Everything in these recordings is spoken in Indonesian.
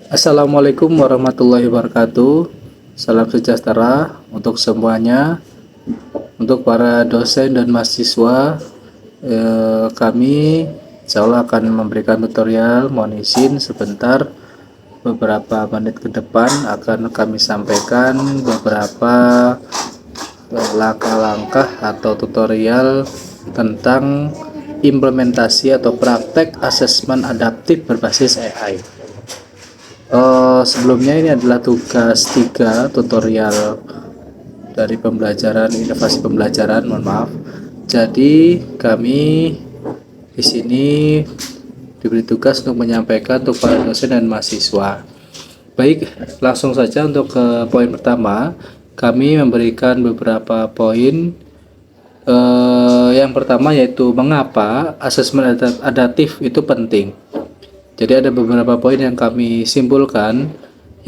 Assalamualaikum warahmatullahi wabarakatuh. Salam sejahtera untuk semuanya. Untuk para dosen dan mahasiswa, kami insya Allah akan memberikan tutorial. Mohon izin sebentar, beberapa menit ke depan akan kami sampaikan beberapa langkah-langkah atau tutorial tentang implementasi atau praktek asesmen adaptif berbasis AI. Sebelumnya ini adalah tugas 3 tutorial dari pembelajaran inovasi pembelajaran, mohon maaf. Jadi kami di sini diberi tugas untuk menyampaikan untuk para dosen dan mahasiswa. Baik, langsung saja untuk ke poin pertama. Kami memberikan beberapa poin. Yang pertama yaitu mengapa asesmen adaptif itu penting. Jadi ada beberapa poin yang kami simpulkan.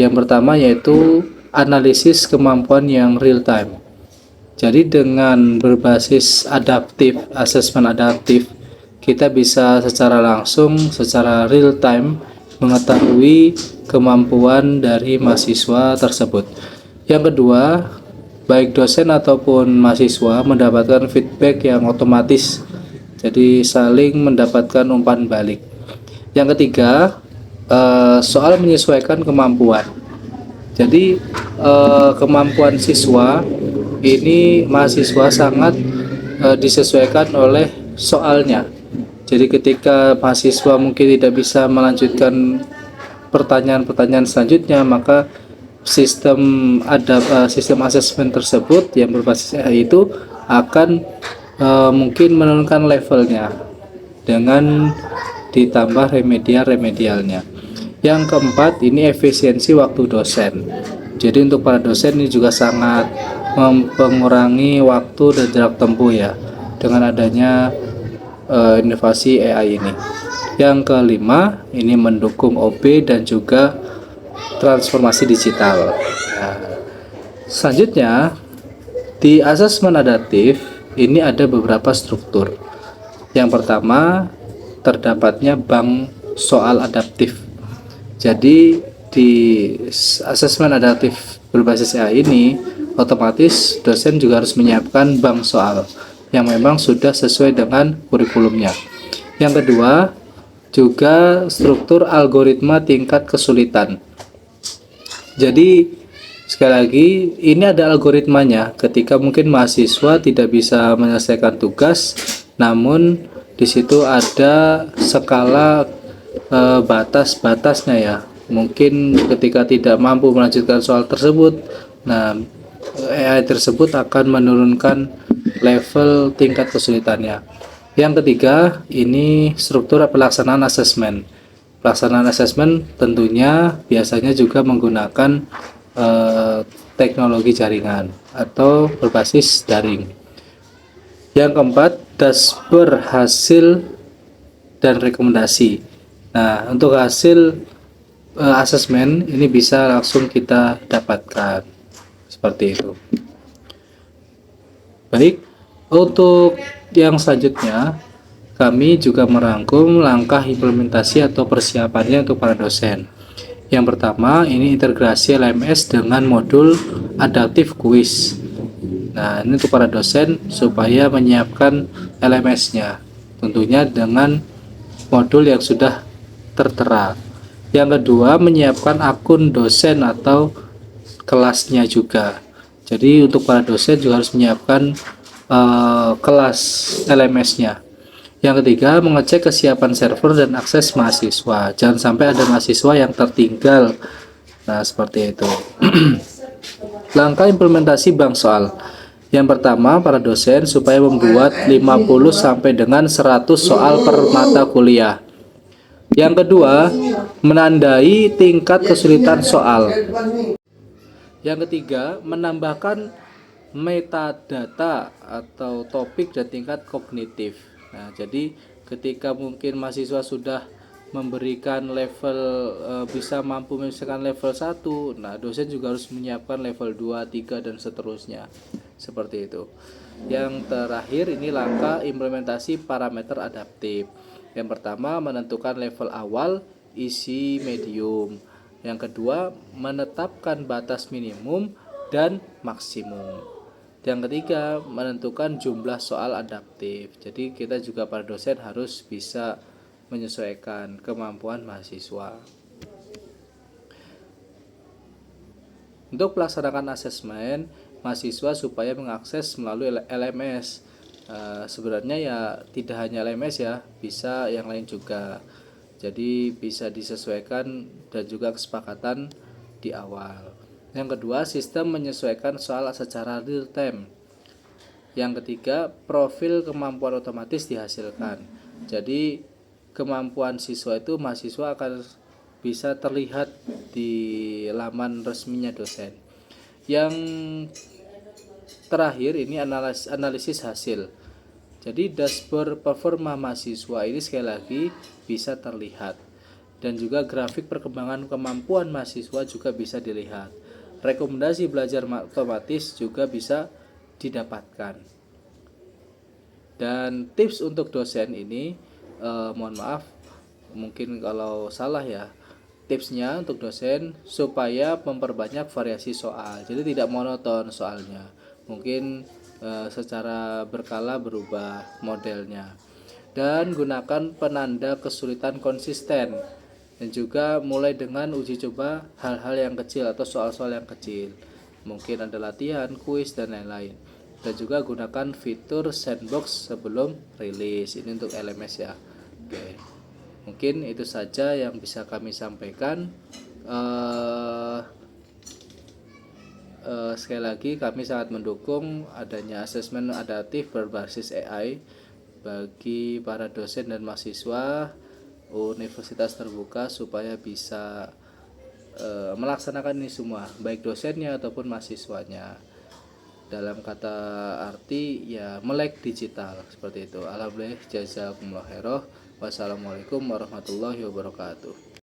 Yang pertama yaitu analisis kemampuan yang real time. Jadi dengan berbasis adaptif, asesmen adaptif, kita bisa secara langsung, secara real time mengetahui kemampuan dari mahasiswa tersebut. Yang kedua, baik dosen ataupun mahasiswa mendapatkan feedback yang otomatis. Jadi saling mendapatkan umpan balik. Yang ketiga, soal menyesuaikan kemampuan. Jadi kemampuan siswa ini mahasiswa sangat disesuaikan oleh soalnya. Jadi ketika mahasiswa mungkin tidak bisa melanjutkan pertanyaan-pertanyaan selanjutnya, maka sistem asesmen tersebut yang berbasis AI itu akan mungkin menurunkan levelnya dengan ditambah remedialnya. Yang keempat, ini efisiensi waktu dosen. Jadi untuk para dosen ini juga sangat mengurangi waktu dan jarak tempuh ya dengan adanya inovasi AI ini. Yang kelima, ini mendukung OB dan juga transformasi digital. Nah, selanjutnya di asesmen adaptif ini ada beberapa struktur. Yang pertama, terdapatnya bank soal adaptif. Jadi di asesmen adaptif berbasis AI ini otomatis dosen juga harus menyiapkan bank soal yang memang sudah sesuai dengan kurikulumnya. Yang kedua, juga struktur algoritma tingkat kesulitan. Jadi sekali lagi ini ada algoritmanya ketika mungkin mahasiswa tidak bisa menyelesaikan tugas, namun di situ ada skala batas-batasnya ya. Mungkin ketika tidak mampu melanjutkan soal tersebut, nah AI tersebut akan menurunkan level tingkat kesulitannya. Yang ketiga, ini struktur pelaksanaan asesmen. Pelaksanaan asesmen tentunya biasanya juga menggunakan teknologi jaringan atau berbasis daring. Yang keempat, dashboard hasil dan rekomendasi. Nah, untuk hasil asesmen ini bisa langsung kita dapatkan seperti itu. Baik, untuk yang selanjutnya kami juga merangkum langkah implementasi atau persiapannya untuk para dosen. Yang pertama, ini integrasi LMS dengan modul adaptive quiz. Nah, ini untuk para dosen supaya menyiapkan LMS-nya, tentunya dengan modul yang sudah tertera. Yang kedua, menyiapkan akun dosen atau kelasnya juga. Jadi untuk para dosen juga harus menyiapkan kelas LMS-nya. Yang ketiga, mengecek kesiapan server dan akses mahasiswa. Jangan sampai ada mahasiswa yang tertinggal. Nah, seperti itu. Langkah implementasi bank soal. Yang pertama, para dosen supaya membuat 50 sampai dengan 100 soal per mata kuliah. Yang kedua, menandai tingkat kesulitan soal. Yang ketiga, menambahkan metadata atau topik dan tingkat kognitif. Nah, jadi ketika mungkin mahasiswa sudah memberikan level bisa mampu menyelesaikan level 1, nah dosen juga harus menyiapkan level 2, 3 dan seterusnya. Seperti itu. Yang terakhir ini langkah implementasi parameter adaptif. Yang pertama menentukan level awal, isi, medium. Yang kedua, menetapkan batas minimum dan maksimum. Yang ketiga, menentukan jumlah soal adaptif. Jadi kita juga para dosen harus bisa menyesuaikan kemampuan mahasiswa. Untuk melaksanakan asesmen mahasiswa supaya mengakses melalui LMS. Sebenarnya ya tidak hanya LMS ya, bisa yang lain juga. Jadi bisa disesuaikan dan juga kesepakatan di awal. Yang kedua, sistem menyesuaikan soal secara real time. Yang ketiga, profil kemampuan otomatis dihasilkan. Jadi kemampuan siswa itu mahasiswa akan bisa terlihat di laman resminya dosen. Yang terakhir ini analisis hasil. Jadi dashboard performa mahasiswa ini sekali lagi bisa terlihat, dan juga grafik perkembangan kemampuan mahasiswa juga bisa dilihat. Rekomendasi belajar otomatis juga bisa didapatkan. Dan tips untuk dosen ini, mohon maaf mungkin kalau salah ya. Tipsnya untuk dosen supaya memperbanyak variasi soal, jadi tidak monoton soalnya. Mungkin secara berkala berubah modelnya. Dan gunakan penanda kesulitan konsisten. Dan juga mulai dengan uji coba hal-hal yang kecil atau soal-soal yang kecil. Mungkin ada latihan, kuis, dan lain-lain. Dan juga gunakan fitur sandbox sebelum rilis. Ini untuk LMS ya. Oke. Mungkin itu saja yang bisa kami sampaikan. Sekali lagi kami sangat mendukung adanya asesmen adaptif berbasis AI bagi para dosen dan mahasiswa universitas terbuka supaya bisa melaksanakan ini semua, baik dosennya ataupun mahasiswanya. Dalam kata arti ya melek digital seperti itu. Alhamdulillah, jazakumullah khairan. Wassalamualaikum warahmatullahi wabarakatuh.